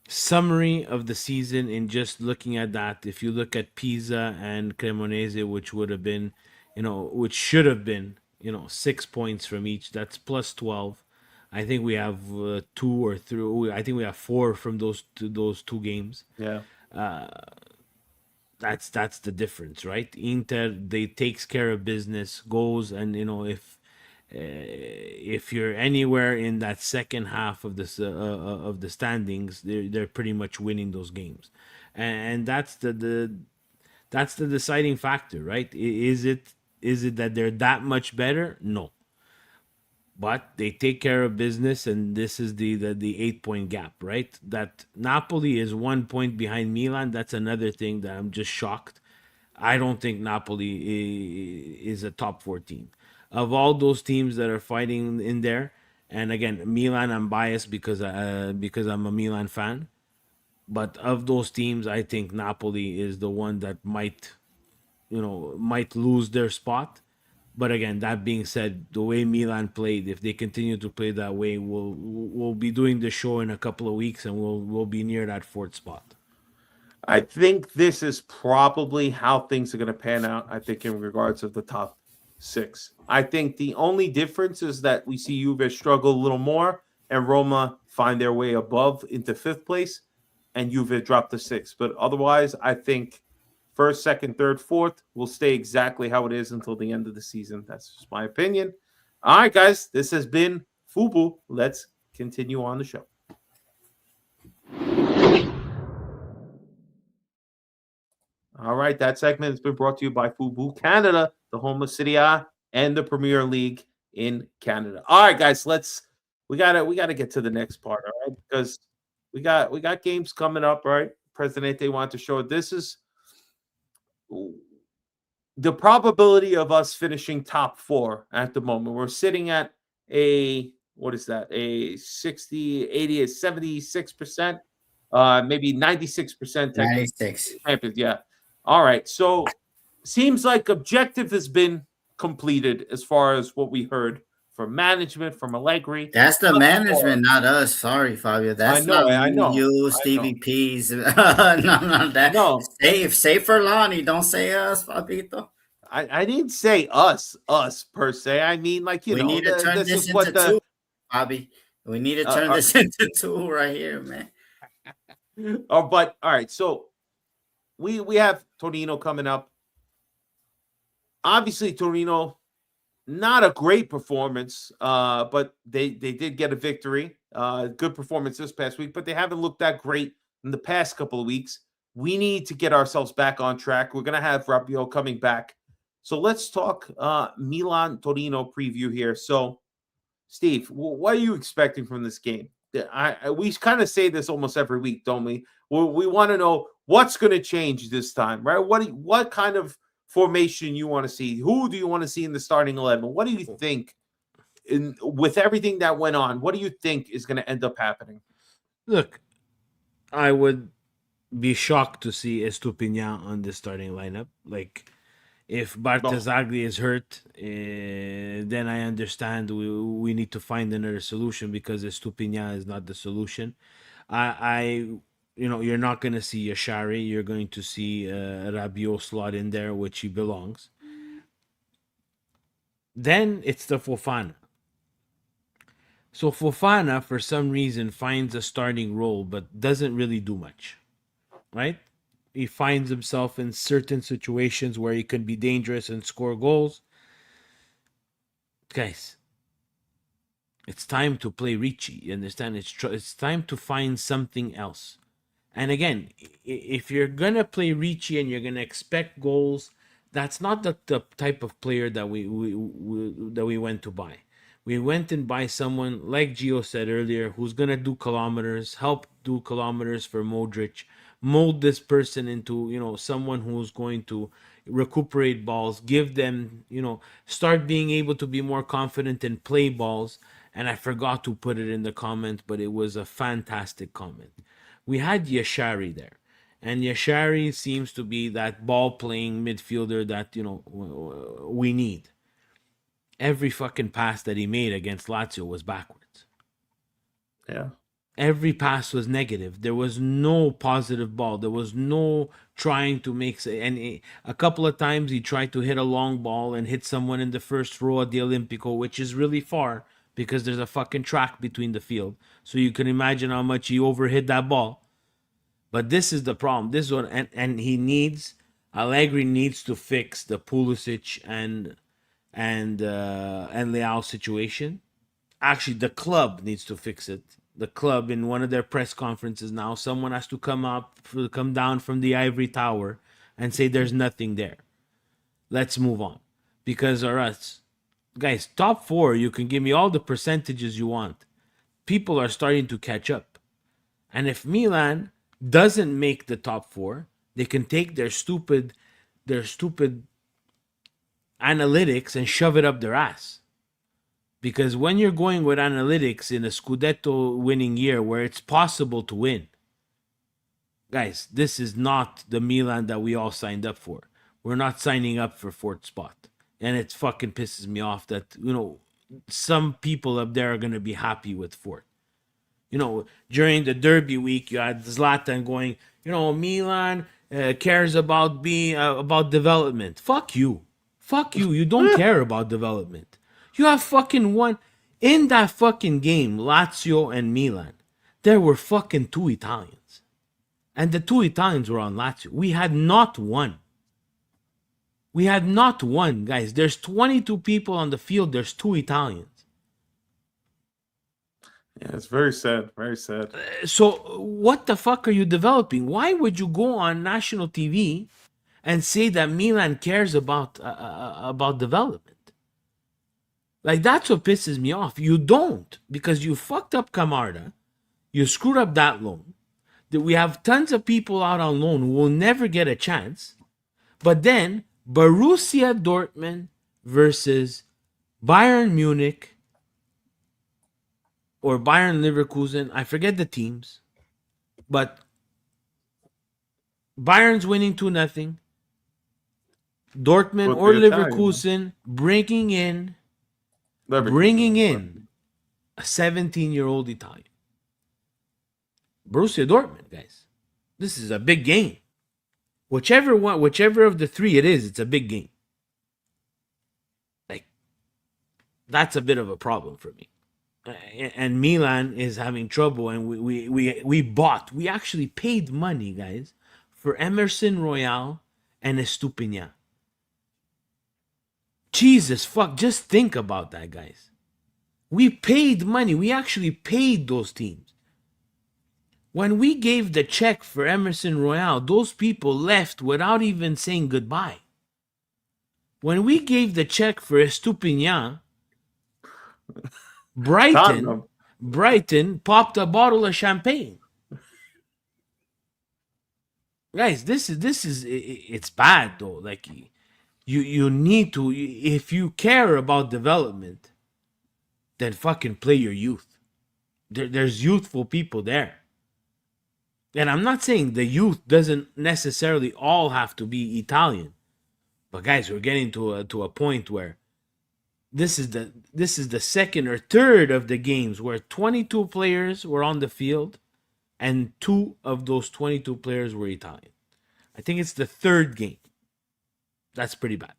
B: summary of the season in just looking at that. If you look at Pisa and Cremonese, which would have been, which should have been, 6 points from each, that's plus 12. I think we have 2 or 3. I think we have 4 from those two games.
A: Yeah.
B: That's the difference, right? Inter, they takes care of business, goes, and if you're anywhere in that second half of the standings, they're pretty much winning those games, and that's the deciding factor, right? Is it that they're that much better? No, but they take care of business, and this is the 8-point gap, right? That Napoli is 1 point behind Milan. That's another thing that I'm just shocked. I don't think Napoli is a top 14 of all those teams that are fighting in there. And again, Milan, I'm biased because I'm a Milan fan. But of those teams, I think Napoli is the one that might lose their spot. But again, that being said, the way Milan played, if they continue to play that way, we'll be doing the show in a couple of weeks, and we'll be near that 4th spot.
A: I think this is probably how things are going to pan out. I think in regards of the top 6, I think the only difference is that we see Juve struggle a little more, and Roma find their way above into 5th place, and Juve drop to 6th. But otherwise, I think 1st, 2nd, 3rd, 4th will stay exactly how it is until the end of the season. That's just my opinion. All right, guys, this has been Fubu. Let's continue on the show. All right, that segment has been brought to you by Fubu Canada, the home of Serie A and the Premier League in Canada. All right, guys, we gotta get to the next part, all right? Because we got games coming up, all right? Presidente want to show this is the probability of us finishing top 4 at the moment. We're sitting at a 60, 80, 76%, maybe 96%.
C: 96.
A: Yeah. All right. So seems like objective has been completed as far as what we heard from management, from Allegri.
C: That's the management, not us. Sorry, Fabio. That's
A: I know.
C: You, Stevie P's. No. Say for Lonnie. Don't say us, Fabito.
A: I didn't say us per se. I mean, like,
C: we need to turn this into 2, Bobby. We need to turn this into 2 right here, man.
A: But all right. So we have Torino coming up. Obviously, Torino, not a great performance, but they did get a victory. Good performance this past week, but they haven't looked that great in the past couple of weeks. We need to get ourselves back on track. We're going to have Rabiot coming back. So let's talk Milan-Torino preview here. So, Steve, what are you expecting from this game? We kind of say this almost every week, don't we? We want to know what's going to change this time, right? What kind of formation you want to see? Who do you want to see in the starting 11? What do you think, with everything that went on, what do you think is going to end up happening?
B: Look, I would be shocked to see Estupinian on the starting lineup. Like, if Bartesagli is hurt, then I understand we need to find another solution, because Estupinian is not the solution. You're not going to see Yashari. You're going to see Rabiot slot in there, which he belongs. Then it's the Fofana. So Fofana, for some reason, finds a starting role, but doesn't really do much, right? He finds himself in certain situations where he can be dangerous and score goals. Guys, it's time to play Ricci. You understand? It's time to find something else. And again, if you're going to play Ricci and you're going to expect goals, That's not the type of player that we went to buy. We went and buy someone like Gio said earlier, who's gonna do kilometers, help do kilometers for Modric, mold this person into someone who's going to recuperate balls, give them start being able to be more confident and play balls. And I forgot to put it in the comment, but it was a fantastic comment. We had Yashari there. And Yashari seems to be that ball playing midfielder that we need. Every fucking pass that he made against Lazio was backwards.
A: Yeah.
B: Every pass was negative. There was no positive ball. There was no trying to make. And a couple of times he tried to hit a long ball and hit someone in the first row at the Olimpico, which is really far because there's a fucking track between the field. So you can imagine how much he overhit that ball. But this is the problem. This one, and Allegri needs to fix the Pulisic and Leao situation. Actually, the club needs to fix it. The club, in one of their press conferences now, someone has to come down from the ivory tower and say there's nothing there. Let's move on, because or else, guys, top 4, you can give me all the percentages you want. People are starting to catch up, and if Milan doesn't make the top 4, they can take their stupid analytics and shove it up their ass. Because when you're going with analytics in a Scudetto winning year where it's possible to win, guys, this is not the Milan that we all signed up for. We're not signing up for 4th spot. And it fucking pisses me off that, some people up there are going to be happy with 4th. During the Derby week, you had Zlatan going, Milan cares about development. Fuck you. Fuck you. You don't care about development. You have fucking won. In that fucking game, Lazio and Milan, there were fucking 2 Italians. And the 2 Italians were on Lazio. We had not won. We had not won, guys. There's 22 people on the field. There's 2 Italians.
A: Yeah, it's very sad. Very sad.
B: So what the fuck are you developing? Why would you go on national TV and say that Milan cares about development? Like, that's what pisses me off. You don't, because you fucked up Camarda. You screwed up that loan. That we have tons of people out on loan who will never get a chance. But then Borussia Dortmund versus Bayern Munich or Bayern Leverkusen, I forget the teams, but Bayern's winning 2-0. Dortmund or Leverkusen bringing in a 17-year-old Italian. Borussia Dortmund, guys. This is a big game. Whichever of the 3 it is, it's a big game. Like, that's a bit of a problem for me. And Milan is having trouble, and we actually paid money, guys, for Emerson Royal and Estupinian. Jesus fuck, just think about that, guys. We paid money. We actually paid those teams. When we gave the check for Emerson Royal, those people left without even saying goodbye. When we gave the check for Estupinian, Brighton popped a bottle of champagne. Guys, this is it's bad though. Like, you need to, if you care about development, then fucking play your youth. There's youthful people there. And I'm not saying the youth doesn't necessarily all have to be Italian. But guys, we're getting to a point where this is the second or third of the games where 22 players were on the field and 2 of those 22 players were Italian. I think it's the 3rd game. That's pretty bad.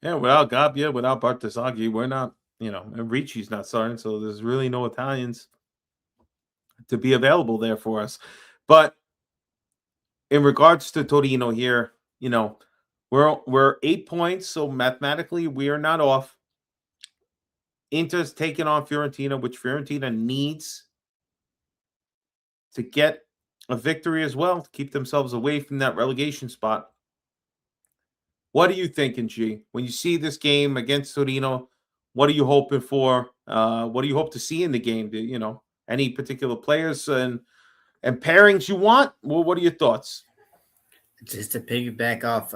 A: Yeah, without Gabbia, without Bartesaghi, we're not, and Ricci's not starting, so there's really no Italians to be available there for us. But in regards to Torino here, we're 8 points, so mathematically we are not off. Inter's taking on Fiorentina, which Fiorentina needs to get a victory as well to keep themselves away from that relegation spot. What are you thinking, G? When you see this game against Torino, what are you hoping for? What do you hope to see in the game? Any particular players and pairings you want? Well, what are your thoughts?
C: Just to piggyback off,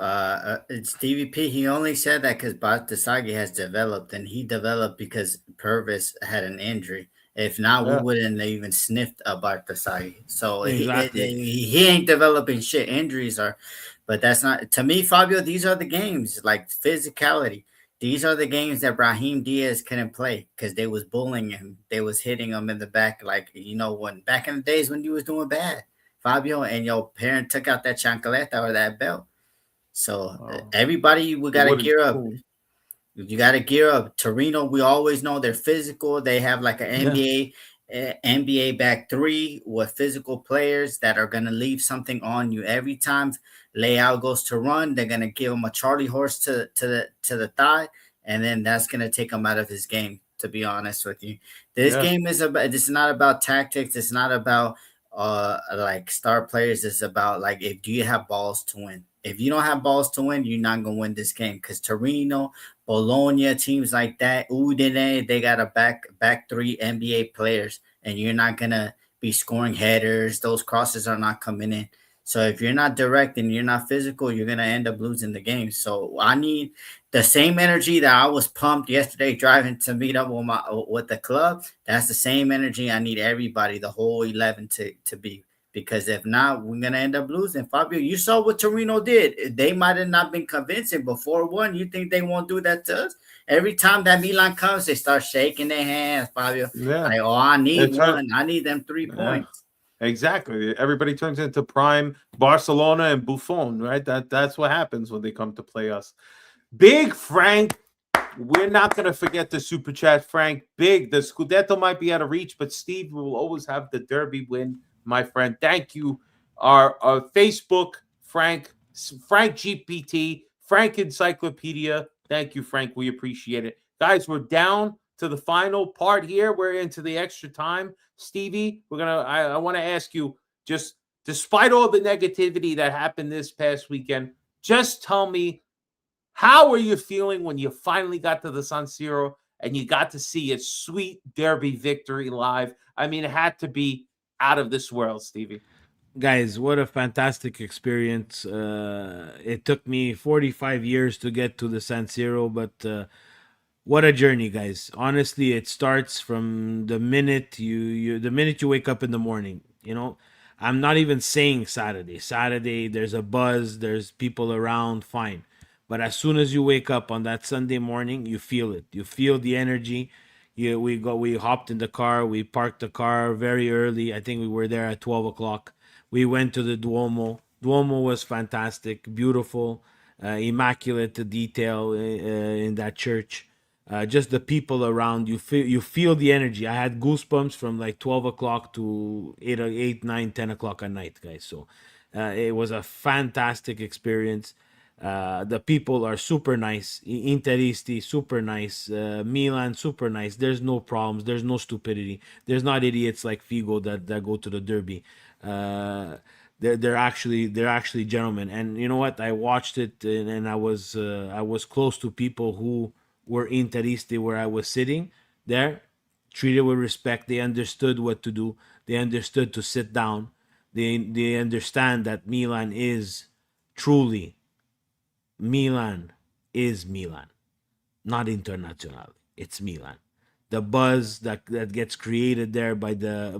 C: it's DVP. He only said that because Batasagi has developed, and he developed because Purvis had an injury. If not, we
A: Yeah,
C: wouldn't have even sniffed a Batasagi. So
B: Exactly.
C: he ain't developing shit. Injuries are, but that's not to me, Fabio. These are the games like physicality. These are the games that Brahim Diaz couldn't play because they was bullying him. They was hitting him in the back, like when back in the days when you was doing bad. Fabio, and your parent took out that chancleta or that belt. So
A: oh,
C: everybody, we
A: it
C: gotta
A: wouldn't.
C: gear up. You got to gear up. Torino, we always know they're physical. They have like an
A: Yeah,
C: NBA back three with physical players that are gonna leave something on you every time. Leao goes to run, they're gonna give him a Charlie horse to the thigh, and then that's gonna take him out of his game. To be honest with you, this
A: yeah,
C: game is about. It's not about tactics. It's not about like star players. It's about like if do you have balls to win. If you don't have balls to win, you're not gonna win this game because Torino, Bologna, teams like that, Udine, they got a back three NBA players, and you're not gonna be scoring headers. Those crosses are not coming in. So if you're not direct and you're not physical, you're gonna end up losing the game. So I need the same energy that I was pumped yesterday driving to meet up with the club. That's the same energy I need everybody, the whole 11, to be because if not, we're gonna end up losing. Fabio, you saw what Torino did. They might have not been convincing before one. You think they won't do that to us? Every time that Milan comes, they start shaking their hands, Fabio.
A: yeah.
C: Like, oh, I need
A: It's hard.
C: one. I need them three
A: Yeah,
C: points.
A: exactly. Everybody turns into prime Barcelona and Buffon, right? That's what happens when they come to play us. Big Frank, we're not going to forget the super chat, Frank. Big, the Scudetto might be out of reach, but Steve will always have the Derby win, my friend. Thank you. Our Facebook, Frank GPT, Frank Encyclopedia. Thank you, Frank. We appreciate it. Guys, we're down to the final part here. We're into the extra time. Stevie, I want to ask you, just despite all the negativity that happened this past weekend, just tell me, how are you feeling when you finally got to the San Siro and you got to see a sweet Derby victory live? I mean, it had to be out of this world, Stevie.
B: Guys, what a fantastic experience. It took me 45 years to get to the San Siro, but what a journey, guys. Honestly, it starts from the minute you wake up in the morning, I'm not even saying Saturday. Saturday, there's a buzz, there's people around, fine. But as soon as you wake up on that Sunday morning, you feel it. You feel the energy. We hopped in the car, we parked the car very early. I think we were there at 12 o'clock. We went to the Duomo. Duomo was fantastic, beautiful, immaculate detail in that church. Just the people around you feel the energy. I had goosebumps from like 12 o'clock to 8, 9, 10 o'clock at night, guys. So it was a fantastic experience. The people are super nice. Interisti, super nice. Milan, super nice. There's no problems. There's no stupidity. There's not idiots like Figo that go to the derby. Uh, they're actually gentlemen. And you know what? I watched it, and I was close to people who were Interisti where I was sitting there, treated with respect. They understood what to do. They understood to sit down. They understand that Milan is Milan, not Internazionale. It's Milan. The buzz that gets created there by the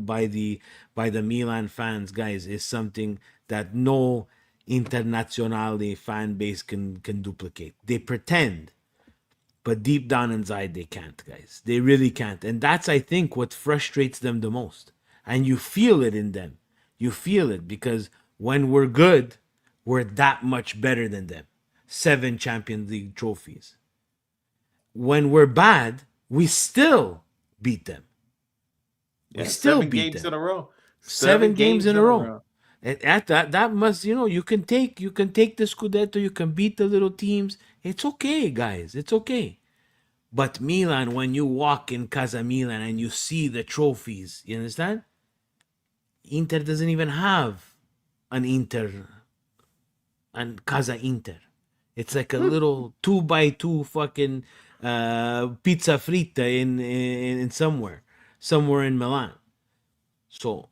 B: Milan fans, guys, is something that no Internazionale fan base can duplicate. They pretend, but deep down inside they can't, guys. They really can't. And that's, I think, what frustrates them the most. And you feel it in them. You feel it because when we're good, we're that much better than them. 7 Champions League trophies. When we're bad, we still beat them. We
A: Yeah,
B: still
A: seven
B: beat
A: games
B: them.
A: in a row.
B: 7
A: Seven
B: games
A: games
B: in
A: in
B: a
A: a
B: row.
A: row.
B: And at that must, you can take the Scudetto, you can beat the little teams. It's okay, guys. It's okay. But Milan, when you walk in Casa Milan and you see the trophies, you understand? Inter doesn't even have an Inter and Casa Inter. It's like a little 2x2 fucking pizza frita in somewhere in Milan. So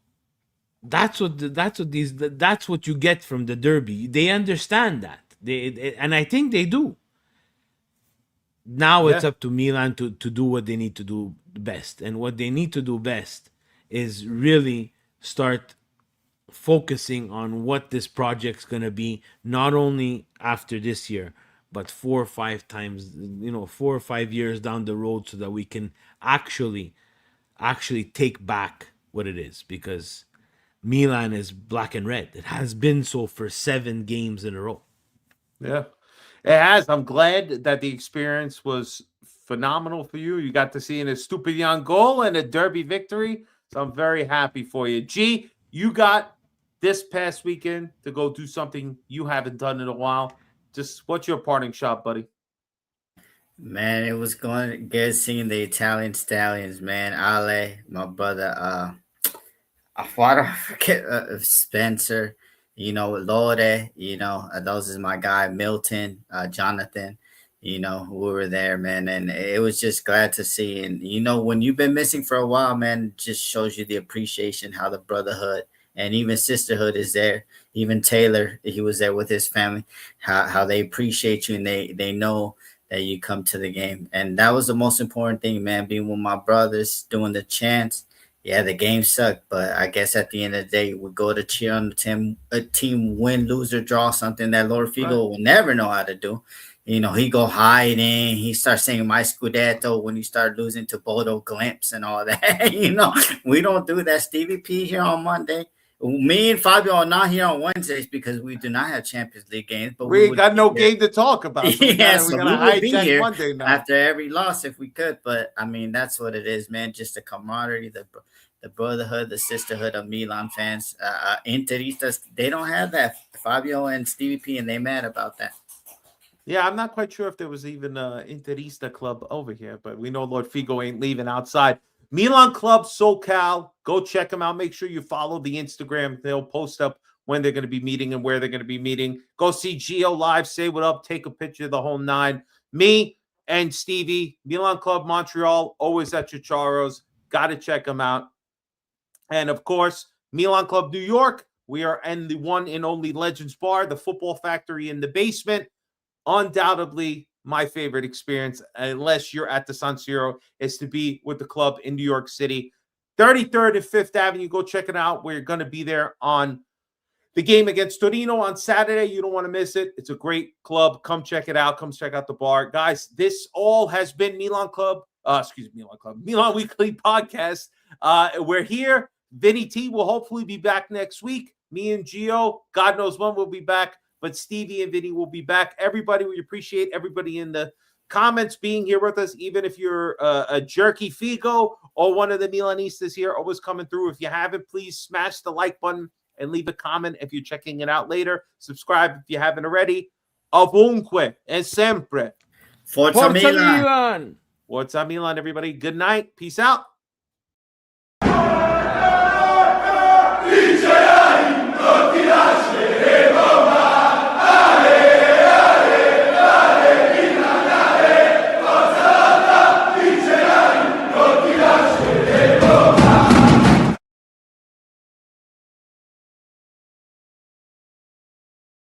B: that's what you get from the derby. They understand that. And I think they do. Now it's
A: Yeah.
B: up to Milan to do what they need to do best. And what they need to do best is really start focusing on what this project's going to be, not only after this year, but 4 or 5 years down the road, so that we can actually take back what it is. Because Milan is black and red. It has been so for 7 games in a row.
A: Yeah, it has. I'm glad that the experience was phenomenal for you. You got to see an Estupiñán goal and a derby victory. So I'm very happy for you. G, you got this past weekend to go do something you haven't done in a while. Just what's your parting shot, buddy?
C: Man, it was going good seeing the Italian Stallions, man. Ale, my brother, why do I forget Spencer? Lore. Those is my guy Milton, Jonathan. We were there, man, and it was just glad to see. And when you've been missing for a while, man, it just shows you the appreciation how the brotherhood and even sisterhood is there. Even Taylor, he was there with his family. How they appreciate you, and they know that you come to the game, and that was the most important thing, man. Being with my brothers, doing the chants. Yeah, the game sucked, but I guess at the end of the day, we go to cheer on the team, a team win, lose, or draw, something that Lord
A: Right.
C: Figo will never know how to do. He go hiding. He starts singing "My Scudetto" when you start losing to Bodo Glimpse and all that. We don't do that. Stevie P here on Monday. Me and Fabio are not here on Wednesdays because we do not have Champions League games, but
A: We
C: we
A: ain't
C: would
A: got
C: be
A: no
C: here.
A: game to talk about. So we
C: Yeah,
A: gotta we
C: so
A: gotta
C: we would be
A: hijack
C: here
A: Monday now.
C: after every loss if we could. But I mean, that's what it is, man. Just the camaraderie, the brotherhood, the sisterhood of Milan fans. Interistas, they don't have that. Fabio and Stevie P, and they mad about that.
A: Yeah, I'm not quite sure if there was even a Interista club over here, but we know Lord Figo ain't leaving outside. Milan Club SoCal, go check them out. Make sure you follow the Instagram. They'll post up when they're going to be meeting and where they're going to be meeting. Go see Gio live, say what up, take a picture of the whole nine. Me and Stevie, Milan Club Montreal, always at Chicharo's. Got to check them out. And of course, Milan Club New York, we are in the one and only Legends Bar, the football factory in the basement. Undoubtedly my favorite experience, unless you're at the San Siro, is to be with the club in New York City. 33rd and 5th Avenue. Go check it out. We're going to be there on the game against Torino on Saturday. You don't want to miss it. It's a great club. Come check it out. Come check out the bar. Guys, this all has been Milan Weekly Podcast. We're here. Vinny T will hopefully be back next week. Me and Gio, God knows when we'll be back, but Stevie and Vinny will be back. Everybody, we appreciate everybody in the comments being here with us, even if you're a jerky Figo or one of the Milanistas here, always coming through. If you haven't, please smash the like button and leave a comment if you're checking it out later. Subscribe if you haven't already. Ovunque e sempre.
C: Forza
B: Forza
C: Milan.
B: Milan!
A: What's up, Milan, everybody? Good night. Peace out.